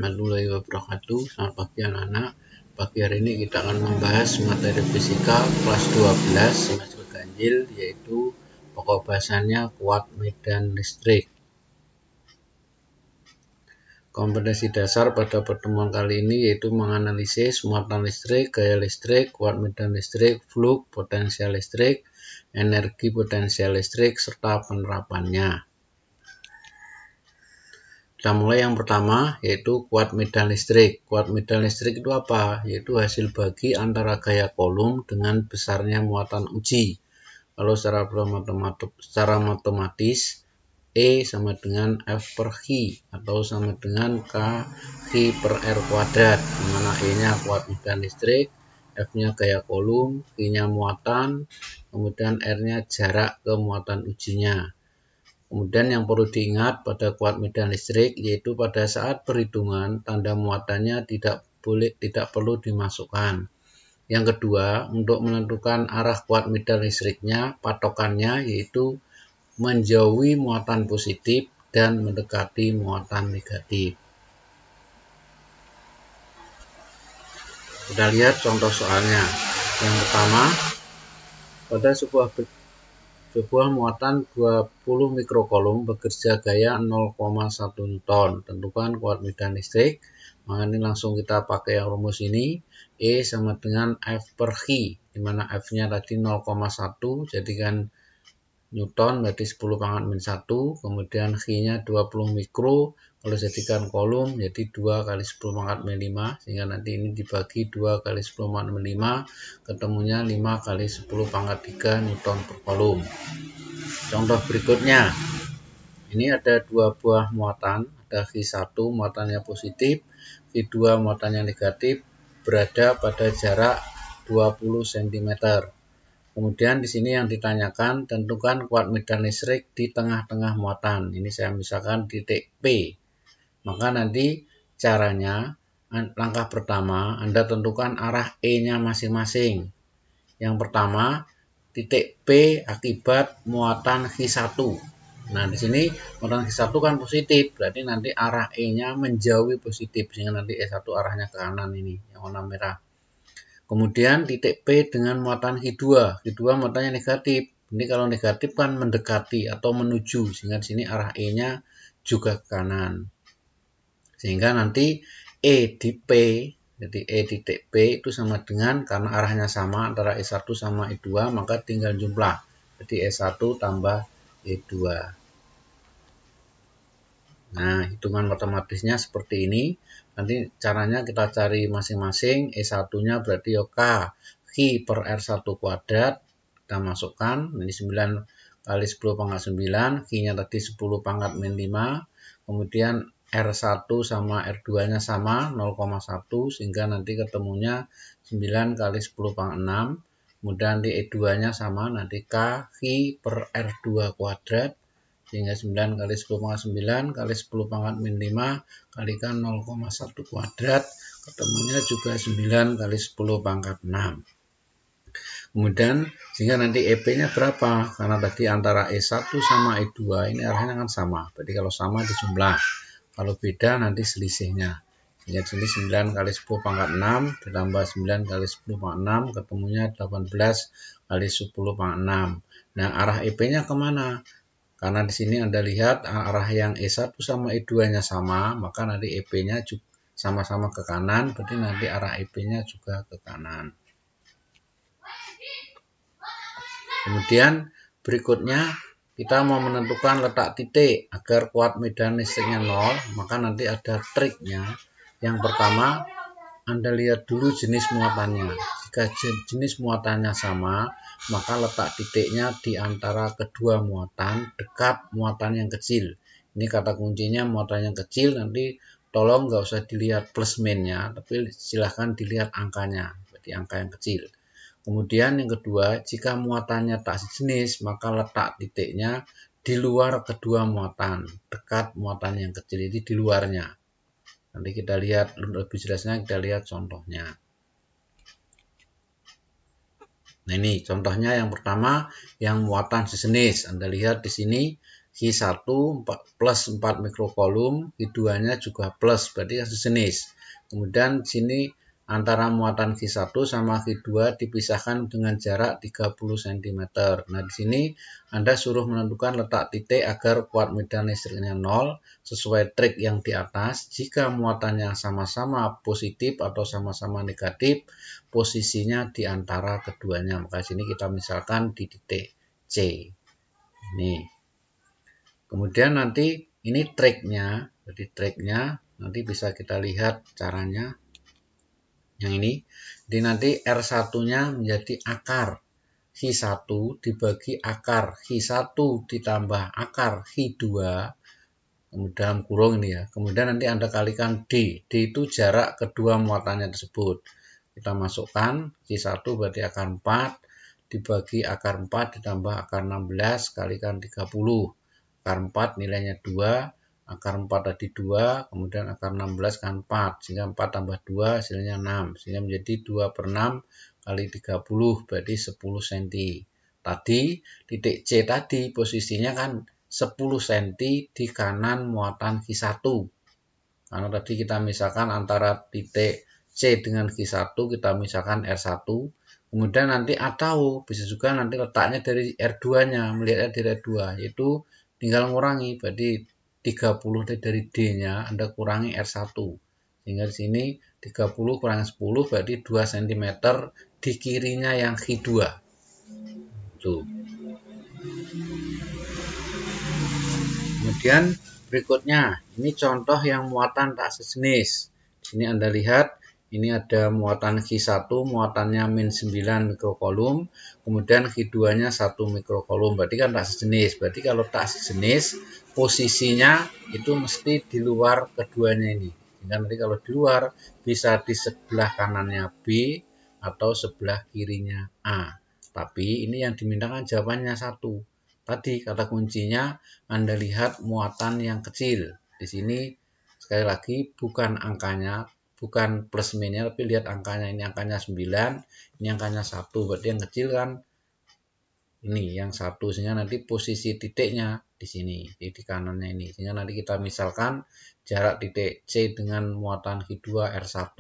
warahmatullahi wabarakatuh. Selamat pagi anak-anak. Pagi hari ini kita akan membahas materi fisika kelas 12 semester ganjil, yaitu pokok bahasannya kuat medan listrik. Kompetensi dasar pada pertemuan kali ini yaitu menganalisis muatan listrik, gaya listrik, kuat medan listrik, flux, potensial listrik, energi potensial listrik, serta penerapannya. Kita mulai yang pertama, yaitu kuat medan listrik. Kuat medan listrik itu apa? Yaitu hasil bagi antara gaya kolom dengan besarnya muatan uji. Kalau secara matematis, E sama dengan F per Q, atau sama dengan K Q per R kuadrat, dimana E-nya kuat medan listrik, F-nya gaya kolom, Q-nya muatan, kemudian R-nya jarak ke muatan ujinya. Kemudian yang perlu diingat pada kuat medan listrik yaitu pada saat perhitungan tanda muatannya tidak perlu dimasukkan. Yang kedua, untuk menentukan arah kuat medan listriknya, patokannya yaitu menjauhi muatan positif dan mendekati muatan negatif. Kita lihat contoh soalnya. Yang pertama, pada sebuah muatan 20 mikrokolom bekerja gaya 0,1 Newton. Tentukan kuat medan listrik. Maka ini langsung kita pakai yang rumus ini. E sama dengan F per Q, dimana F-nya tadi 0,1, jadikan Newton berarti 10 pangkat min 1, kemudian Q-nya 20 mikro, kalau jadikan kolom jadi 2 kali 10 pangkat min 5, sehingga nanti ini dibagi 2 kali 10 pangkat min 5, ketemunya 5 kali 10 pangkat 3 Newton per kolom. Contoh berikutnya, ini ada dua buah muatan, ada Q1 muatannya positif, Q2 muatannya negatif, berada pada jarak 20 cm. Kemudian di sini yang ditanyakan, tentukan kuat medan listrik di tengah-tengah muatan. Ini saya misalkan titik P. Maka nanti caranya, langkah pertama, Anda tentukan arah E-nya masing-masing. Yang pertama, titik P akibat muatan Q1. Nah, di sini muatan Q1 kan positif, berarti nanti arah E-nya menjauhi positif, sehingga nanti E1 arahnya ke kanan ini, yang warna merah. Kemudian titik P dengan muatan Q2. Q2 muatannya negatif. Ini kalau negatif kan mendekati atau menuju, sehingga di sini arah E-nya juga ke kanan. Sehingga nanti E di P, jadi E titik P itu sama dengan, karena arahnya sama antara E1 sama E2, maka tinggal jumlah. Jadi E1 tambah E2. Nah, hitungan matematisnya seperti ini. Nanti caranya kita cari masing-masing. E1-nya berarti K Q per R1 kuadrat. Kita masukkan. Ini 9 kali 10 pangkat 9. Q-nya tadi 10 pangkat min 5. Kemudian R1 sama R2-nya sama 0,1. Sehingga nanti ketemunya 9 kali 10 pangkat 6. Kemudian di E2-nya sama. Nanti K Q per R2 kuadrat. Sehingga 9 kali 10 pangkat 9 kali 10 pangkat min 5 kalikan 0,1 kuadrat, ketemunya juga 9 kali 10 pangkat 6. Kemudian sehingga nanti EP-nya berapa? Karena tadi antara E1 sama E2 ini arahnya kan sama. Berarti kalau sama dijumlah. Kalau beda nanti selisihnya. Sehingga sini 9 kali 10 pangkat 6 ditambah 9 kali 10 pangkat 6 ketemunya 18 kali 10 pangkat 6. Nah, arah EP-nya kemana? Karena di sini Anda lihat arah yang E1 sama E2-nya sama, maka nanti EP-nya sama-sama ke kanan, berarti nanti arah EP-nya juga ke kanan. Kemudian berikutnya kita mau menentukan letak titik agar kuat medan listriknya 0, maka nanti ada triknya. Yang pertama, Anda lihat dulu jenis muatannya. Jika jenis muatannya sama, maka letak titiknya di antara kedua muatan dekat muatan yang kecil. Ini kata kuncinya muatan yang kecil, nanti tolong nggak usah dilihat plus minusnya, tapi silahkan dilihat angkanya, berarti angka yang kecil. Kemudian yang kedua, jika muatannya tak sejenis, maka letak titiknya di luar kedua muatan, dekat muatan yang kecil, ini di luarnya. Nanti kita lihat lebih jelasnya, kita lihat contohnya. Nah, ini contohnya yang pertama yang muatan sejenis. Anda lihat di sini Q1 plus 4 mikrokolom, Q2-nya juga plus, berarti sejenis. Kemudian di sini antara muatan Q1 sama Q2 dipisahkan dengan jarak 30 cm. Nah, di sini Anda suruh menentukan letak titik agar kuat medan listriknya 0 sesuai trik yang di atas. Jika muatannya sama-sama positif atau sama-sama negatif, posisinya di antara keduanya. Maka sini kita misalkan di titik C. Ini. Kemudian nanti ini triknya. Jadi triknya nanti bisa kita lihat caranya. Yang ini. Jadi nanti R1-nya menjadi akar Q1 dibagi akar Q1 ditambah akar Q2. Dalam kurung ini ya. Kemudian nanti Anda kalikan D. D itu jarak kedua muatannya tersebut. Kita masukkan Q1 berarti akar 4 dibagi akar 4 ditambah akar 16 kalikan 30. Akar 4 nilainya 2, akar 4 tadi 2, kemudian akar 16 kan 4, sehingga 4 tambah 2 hasilnya 6, sehingga menjadi 2/6 kali 30 berarti 10 cm. Tadi titik C tadi posisinya kan 10 cm di kanan muatan Q1. Karena tadi kita misalkan antara titik C dengan Q1 kita misalkan R1. Kemudian nanti atau bisa juga nanti letaknya dari R2-nya, melihatnya dari R2, yaitu tinggal mengurangi, berarti 30 dari D-nya Anda kurangi R1. Sehingga di sini 30 kurangi 10 berarti 2 cm di kirinya yang Q2. Tuh. Kemudian berikutnya, ini contoh yang muatan tak sejenis. Ini Anda lihat, ini ada muatan Q1, muatannya min 9 mikrokolom, kemudian Q2-nya 1 mikrokolom, berarti kan tak sejenis. Berarti kalau tak sejenis, posisinya itu mesti di luar keduanya ini. Sehingga nanti kalau di luar, bisa di sebelah kanannya B atau sebelah kirinya A. Tapi ini yang dimintakan jawabannya 1. Tadi kata kuncinya Anda lihat muatan yang kecil. Di sini sekali lagi bukan angkanya, bukan plus minusnya, tapi lihat angkanya. Ini angkanya 9, ini angkanya 1. Berarti yang kecil kan ini yang 1, sehingga nanti posisi titiknya di sini, di kanannya ini. Sehingga nanti kita misalkan jarak titik C dengan muatan Q2 R1,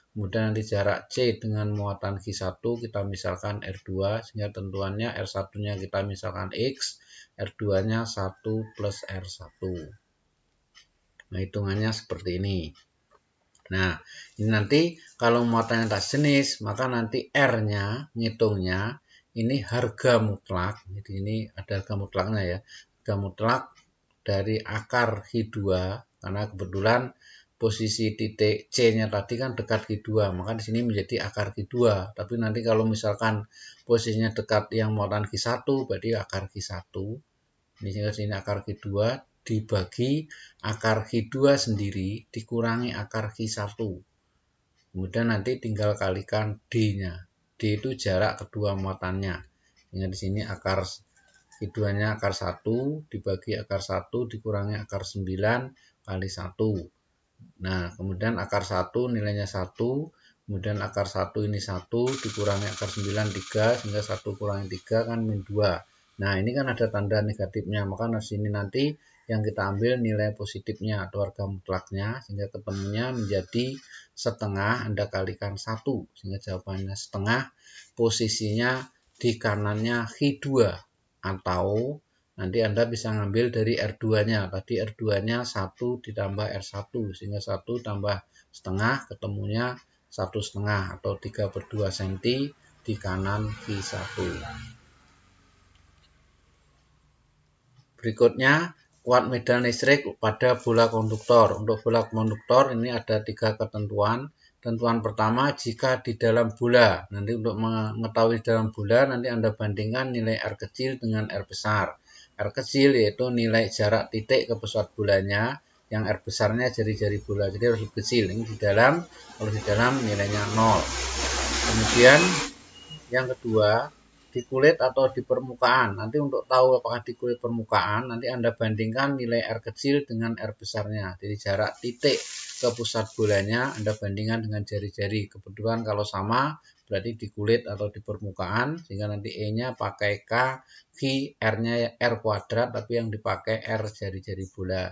kemudian nanti jarak C dengan muatan Q1 kita misalkan R2, sehingga tentuannya R1-nya kita misalkan X, R2-nya 1 plus R1. Nah, hitungannya seperti ini. Nah, ini nanti kalau muatannya tak sejenis, maka nanti R-nya, ngitungnya, ini harga mutlak. Jadi ini ada harga mutlaknya ya. Harga mutlak dari akar Q2, karena kebetulan posisi titik C-nya tadi kan dekat Q2, maka di sini menjadi akar Q2. Tapi nanti kalau misalkan posisinya dekat yang muatan Q1, berarti akar Q1. Ini sehingga sini akar Q2 dibagi akar Q2 sendiri dikurangi akar Q1. Kemudian nanti tinggal kalikan D-nya. D itu jarak kedua muatannya. Sehingga di sini akar Q2-nya akar 1 dibagi akar 1 dikurangi akar 9 kali 1. Nah, kemudian akar 1 nilainya 1. Kemudian akar 1 ini 1 dikurangi akar 9 3, sehingga 1 kurangi 3 kan min 2. Nah, ini kan ada tanda negatifnya, maka di sini nanti yang kita ambil nilai positifnya atau harga mutlaknya, sehingga ketemunya menjadi setengah, Anda kalikan 1, sehingga jawabannya setengah, posisinya di kanannya Q2, atau nanti Anda bisa ngambil dari R2-nya, tadi R2-nya 1 ditambah R1, sehingga 1 tambah setengah, ketemunya 1,5 atau 3/2 cm di kanan Q1. Berikutnya, kuat medan listrik pada bola konduktor. Untuk bola konduktor ini ada 3 ketentuan. Ketentuan pertama, jika di dalam bola. Nanti untuk mengetahui dalam bola, nanti Anda bandingkan nilai R kecil dengan R besar. R kecil yaitu nilai jarak titik ke pusat bolanya, yang R besarnya jari-jari bola. Jadi harus lebih kecil. Ini di dalam, kalau di dalam nilainya 0. Kemudian yang kedua, di kulit atau di permukaan. Nanti untuk tahu apakah di kulit permukaan, nanti Anda bandingkan nilai R kecil dengan R besarnya. Jadi jarak titik ke pusat bolanya Anda bandingkan dengan jari-jari. Kebetulan kalau sama berarti di kulit atau di permukaan, sehingga nanti E-nya pakai K, R-nya R kuadrat, tapi yang dipakai R jari-jari bola.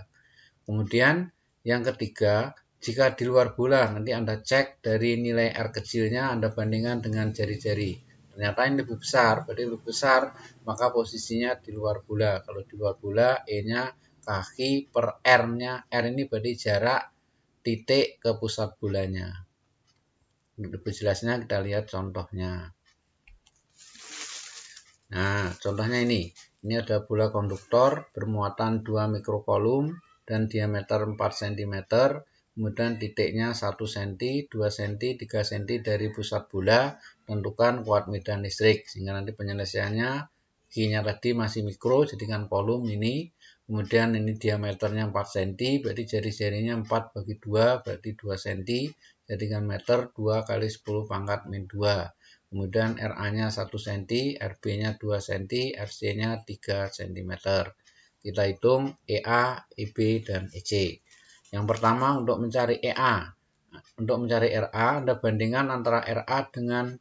Kemudian yang ketiga, jika di luar bola, nanti Anda cek dari nilai R kecilnya, Anda bandingkan dengan jari-jari. Ternyata ini lebih besar, berarti lebih besar, maka posisinya di luar bola. Kalau di luar bola, E-nya kaki per R-nya. R ini berarti jarak titik ke pusat bolanya. Untuk lebih jelasnya kita lihat contohnya. Nah, contohnya ini. Ini ada bola konduktor bermuatan 2 mikrokolum dan diameter 4 cm. Kemudian titiknya 1 cm, 2 cm, 3 cm dari pusat bola. Tentukan kuat medan listrik. Sehingga nanti penyelesaiannya Q-nya tadi masih mikro, jadikan kolom ini. Kemudian ini diameternya 4 cm, berarti jari-jarinya 4 bagi 2, berarti 2 cm. Jadikan meter 2 kali 10 pangkat min 2. Kemudian RA-nya 1 cm, RB-nya 2 cm, RC-nya 3 cm. Kita hitung EA, EB, dan EC. Yang pertama untuk mencari EA. Untuk mencari RA, Anda bandingkan antara RA dengan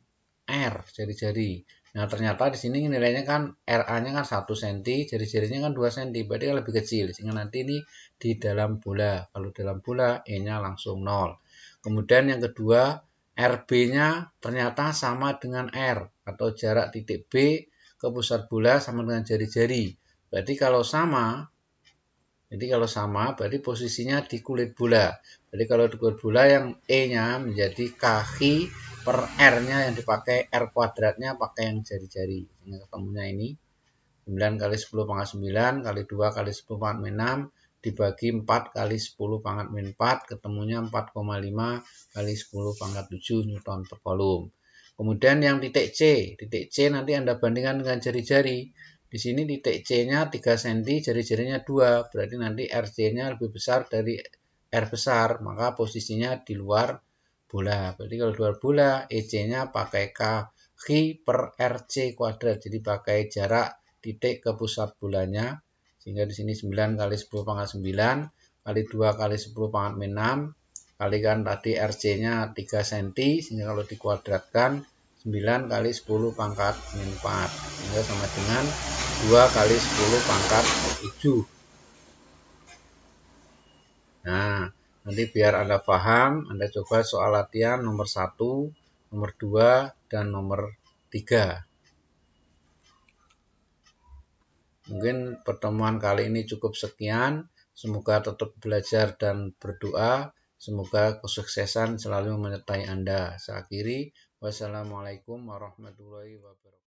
R, jari-jari. Nah, ternyata di sini nilainya kan RA-nya kan 1 cm, jari-jarinya kan 2 cm, berarti kan lebih kecil. Sehingga nanti ini di dalam bola. Kalau dalam bola, E-nya langsung 0. Kemudian yang kedua, RB-nya ternyata sama dengan R, atau jarak titik B ke pusat bola sama dengan jari-jari. Berarti kalau sama, berarti posisinya di kulit bola. Jadi kalau di kulit bola yang E-nya menjadi kaki per R-nya yang dipakai R kuadratnya pakai yang jari-jari. Sehingga ketemunya ini 9 kali 10 pangkat 9 kali 2 kali 10 pangkat min 6 dibagi 4 kali 10 pangkat min 4, ketemunya 4,5 kali 10 pangkat 7 Newton per kolom. Kemudian yang titik C nanti Anda bandingkan dengan jari-jari. Di sini titik C-nya 3 cm, jari-jarinya 2, berarti nanti RC-nya lebih besar dari R besar, maka posisinya di luar bola. Berarti kalau di luar bola, EC-nya pakai kaki per RC kuadrat, jadi pakai jarak titik ke pusat bolanya. Sehingga di sini 9 kali 10 pangkat 9 kali 2 kali 10 pangkat min 6 kalikan tadi RC-nya 3 cm, sehingga kalau dikuadratkan 9 kali 10 pangkat min 4, sehingga sama dengan 2 kali 10 pangkat 7. Nah, nanti biar Anda paham, Anda coba soal latihan nomor 1, nomor 2, dan nomor 3. Mungkin pertemuan kali ini cukup sekian. Semoga tetap belajar dan berdoa. Semoga kesuksesan selalu menyertai Anda. Saya akhiri. Wassalamualaikum warahmatullahi wabarakatuh.